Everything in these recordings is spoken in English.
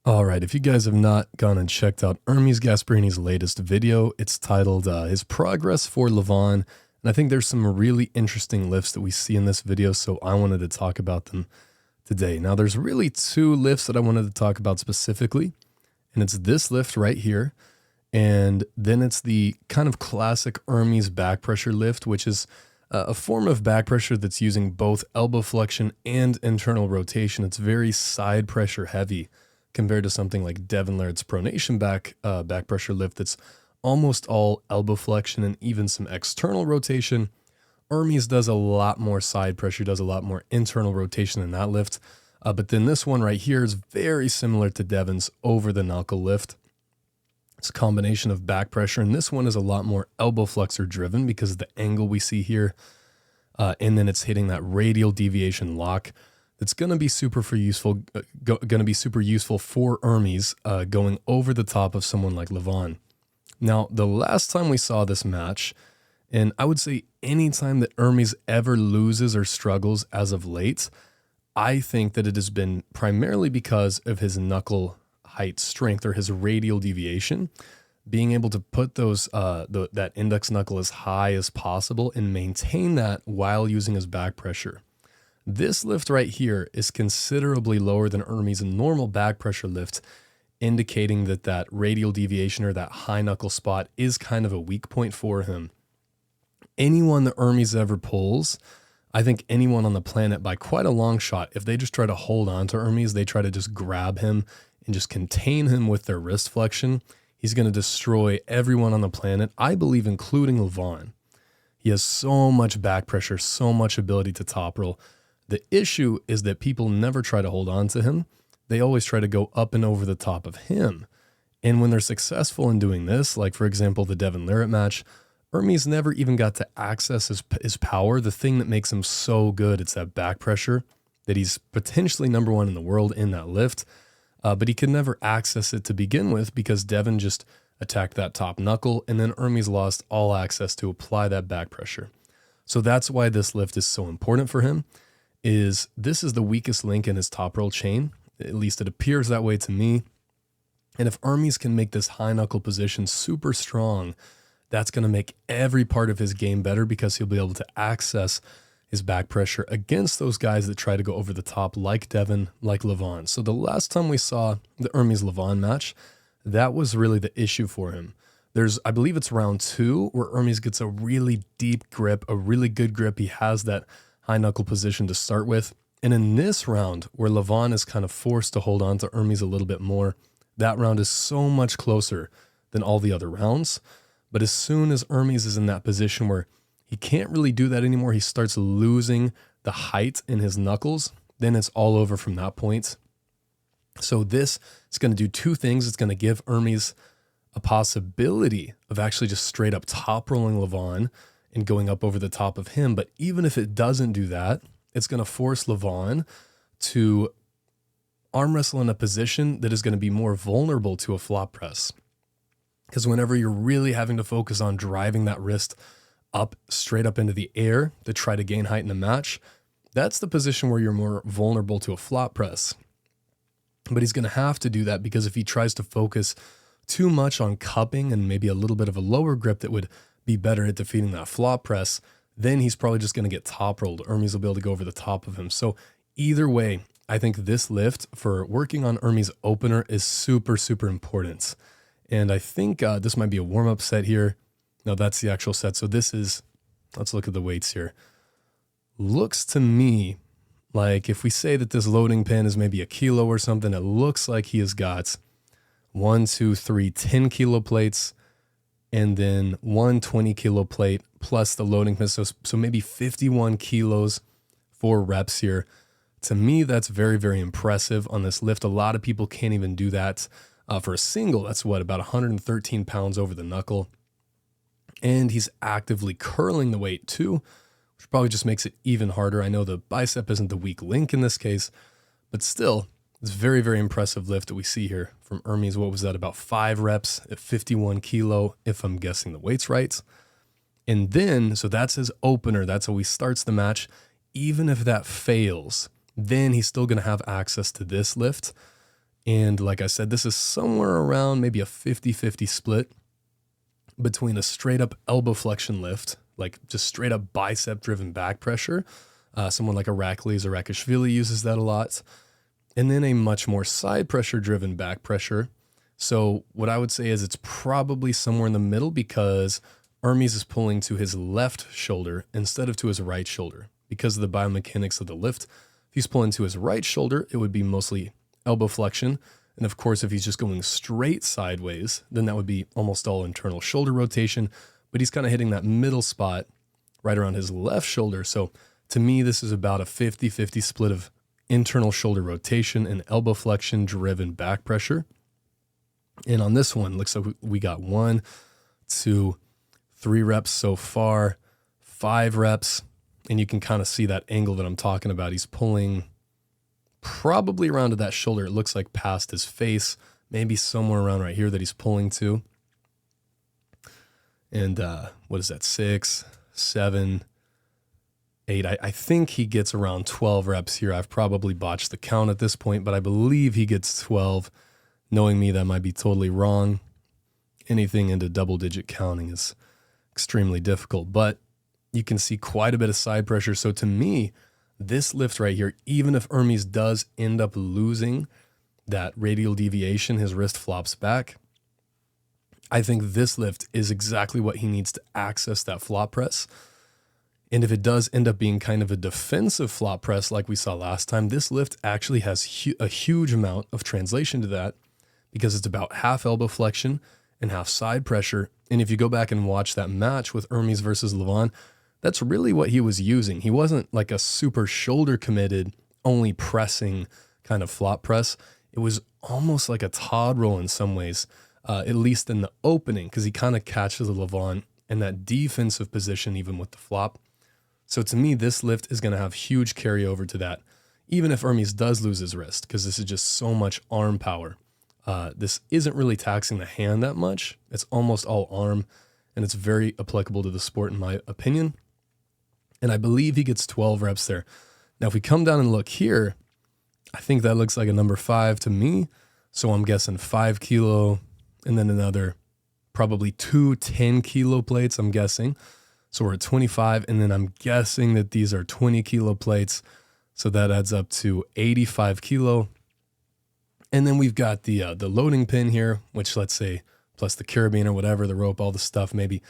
All right, if you guys have not gone and checked out Ermes Gasparini's latest video, it's titled his progress for Levon. And I think there's some really interesting lifts that we see in this video, so I wanted to talk about them today. Now, there's really two lifts that I wanted to talk about specifically, and it's this lift right here, and then it's the kind of classic Ermes back pressure lift, which is a form of back pressure that's using both elbow flexion and internal rotation. It's very side pressure heavy, compared to something like Devin Laird's pronation back pressure lift that's almost all elbow flexion and even some external rotation. Ermes does a lot more side pressure, does a lot more internal rotation in that lift. But then this one right here is very similar to Devin's over the knuckle lift. It's a combination of back pressure, and this one is a lot more elbow flexor driven because of the angle we see here. And then it's hitting that radial deviation lock. It's going to be super useful for Ermes going over the top of someone like Levon. Now, the last time we saw this match, and I would say any time that Ermes ever loses or struggles as of late, I think that it has been primarily because of his knuckle height strength or his radial deviation, being able to put those that index knuckle as high as possible and maintain that while using his back pressure. This lift right here is considerably lower than Ermes' normal back pressure lift, indicating that that radial deviation or that high knuckle spot is kind of a weak point for him. Anyone that Ermes ever pulls, I think anyone on the planet by quite a long shot, if they just try to hold on to Ermes, they try to just grab him and just contain him with their wrist flexion, he's going to destroy everyone on the planet, I believe including Levon. He has so much back pressure, so much ability to top roll. The issue is that people never try to hold on to him. They always try to go up and over the top of him. And when they're successful in doing this, like for example, the Devin Laird's match, Ermes never even got to access his power, the thing that makes him so good. It's that back pressure, that he's potentially number one in the world in that lift, but he could never access it to begin with because Devin just attacked that top knuckle, and then Ermes lost all access to apply that back pressure. So that's why this lift is so important for him. This is the weakest link in his top roll chain. At least it appears that way to me. And if Ermes can make this high knuckle position super strong, that's going to make every part of his game better because he'll be able to access his back pressure against those guys that try to go over the top like Devin, like Levon. So the last time we saw the Ermes-Levon match, that was really the issue for him. I believe it's round 2 where Ermes gets a really deep grip, a really good grip. He has that high knuckle position to start with. And in this round, where Levon is kind of forced to hold on to Ermes a little bit more, that round is so much closer than all the other rounds. But as soon as Ermes is in that position where he can't really do that anymore, he starts losing the height in his knuckles, then it's all over from that point. So this is going to do two things. It's going to give Ermes a possibility of actually just straight up top rolling Levon and going up over the top of him. But even if it doesn't do that, it's going to force Levon to arm wrestle in a position that is going to be more vulnerable to a flop press. Because whenever you're really having to focus on driving that wrist up, straight up into the air to try to gain height in a match, that's the position where you're more vulnerable to a flop press. But he's going to have to do that because if he tries to focus too much on cupping and maybe a little bit of a lower grip that would be better at defeating that flop press, then he's probably just going to get top rolled. Ermes will be able to go over the top of him. So either way, I think this lift for working on Ermes' opener is super important. And I think this might be a warm-up set here. No, that's the actual set. So this is, let's look at the weights here. Looks to me like if we say that this loading pin is maybe a kilo or something, it looks like he has got 1, 2, 3, 10 kilo plates, and then 1 20 kilo plate plus the loading pin. So maybe 51 kilos for reps here. To me, that's very impressive on this lift. A lot of people can't even do that for a single. That's what, about 113 pounds over the knuckle. And he's actively curling the weight too, which probably just makes it even harder. I know the bicep isn't the weak link in this case, but still, it's very impressive lift that we see here from Ermes. What was that, about 5 reps at 51 kilo, if I'm guessing the weights right. And then, so that's his opener. That's how he starts the match. Even if that fails, then he's still going to have access to this lift. And like I said, this is somewhere around maybe a 50-50 split between a straight up elbow flexion lift, like just straight up bicep driven back pressure. Someone like Irakli, Zirakashvili uses that a lot. And then a much more side pressure driven back pressure. So what I would say is it's probably somewhere in the middle, because Ermes is pulling to his left shoulder instead of to his right shoulder because of the biomechanics of the lift. If he's pulling to his right shoulder, it would be mostly elbow flexion. And of course, if he's just going straight sideways, then that would be almost all internal shoulder rotation. But he's kind of hitting that middle spot right around his left shoulder. So to me, this is about a 50-50 split of internal shoulder rotation and elbow flexion driven back pressure. And on this one, looks like we got 1, 2, 3 reps so far, 5 reps. And you can kind of see that angle that I'm talking about. He's pulling probably around to that shoulder. It looks like past his face, maybe somewhere around right here that he's pulling to. And what is that? 6, 7, 8. I think he gets around 12 reps here. I've probably botched the count at this point, but I believe he gets 12. Knowing me, that might be totally wrong. Anything into double-digit counting is extremely difficult, but you can see quite a bit of side pressure. So to me, this lift right here, even if Ermes does end up losing that radial deviation, his wrist flops back, I think this lift is exactly what he needs to access that flop press. And if it does end up being kind of a defensive flop press like we saw last time, this lift actually has a huge amount of translation to that, because it's about half elbow flexion and half side pressure. And if you go back and watch that match with Ermes versus Levon, that's really what he was using. He wasn't like a super shoulder committed, only pressing kind of flop press. It was almost like a Todd roll in some ways, at least in the opening, because he kind of catches the Levon in that defensive position, even with the flop. So to me, this lift is going to have huge carryover to that, even if Ermes does lose his wrist, because this is just so much arm power. This isn't really taxing the hand that much. It's almost all arm, and it's very applicable to the sport, in my opinion. And I believe he gets 12 reps there. Now, if we come down and look here, I think that looks like a number 5 to me. So I'm guessing 5 kilo and then another probably 2 10-kilo plates, I'm guessing. So we're at 25, and then I'm guessing that these are 20-kilo plates. So that adds up to 85 kilo. And then we've got the loading pin here, which, let's say, plus the carabiner or whatever, the rope, all the stuff, maybe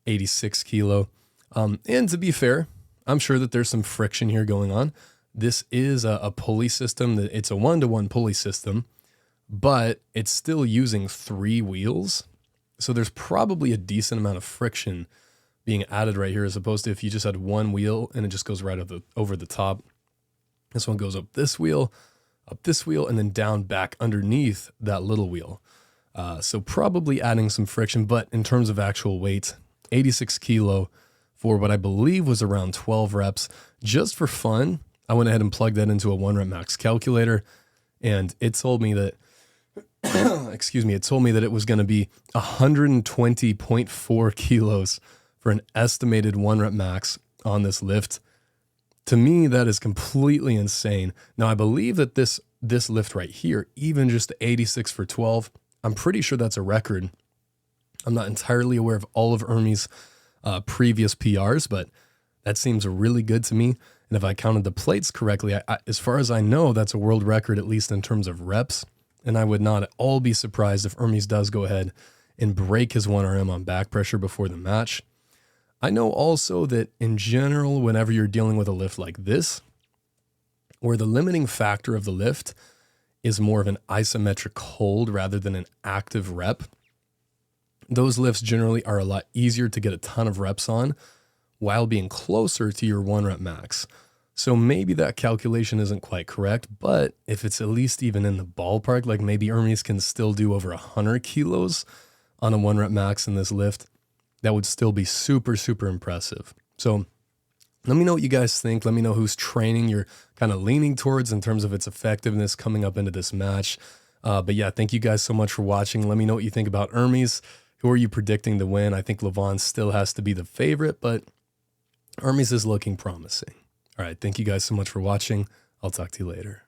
86 kilo. And to be fair, I'm sure that there's some friction here going on. This is a pulley system. It's a 1-to-1 pulley system, but it's still using 3 wheels. So there's probably a decent amount of friction being added right here, as opposed to if you just had 1 wheel and it just goes right over the top. This one goes up this wheel, and then down back underneath that little wheel. So probably adding some friction, but in terms of actual weight, 86 kilo for what I believe was around 12 reps. Just for fun, I went ahead and plugged that into a 1-rep max calculator, and it told me that, it told me that it was going to be 120.4 kilos for an estimated 1-rep max on this lift. To me, that is completely insane. Now, I believe that this lift right here, even just the 86 for 12, I'm pretty sure that's a record. I'm not entirely aware of all of Ermes' previous PRs, but that seems really good to me. And if I counted the plates correctly, as far as I know, that's a world record, at least in terms of reps. And I would not at all be surprised if Ermes does go ahead and break his 1RM on back pressure before the match. I know also that in general, whenever you're dealing with a lift like this, where the limiting factor of the lift is more of an isometric hold rather than an active rep, those lifts generally are a lot easier to get a ton of reps on while being closer to your 1-rep max. So maybe that calculation isn't quite correct, but if it's at least even in the ballpark, like maybe Ermes can still do over 100 kilos on a 1-rep max in this lift, that would still be super, super impressive. So let me know what you guys think. Let me know whose training you're kind of leaning towards in terms of its effectiveness coming up into this match. But yeah, thank you guys so much for watching. Let me know what you think about Ermes. Who are you predicting to win? I think Levon still has to be the favorite, but Ermes is looking promising. All right, thank you guys so much for watching. I'll talk to you later.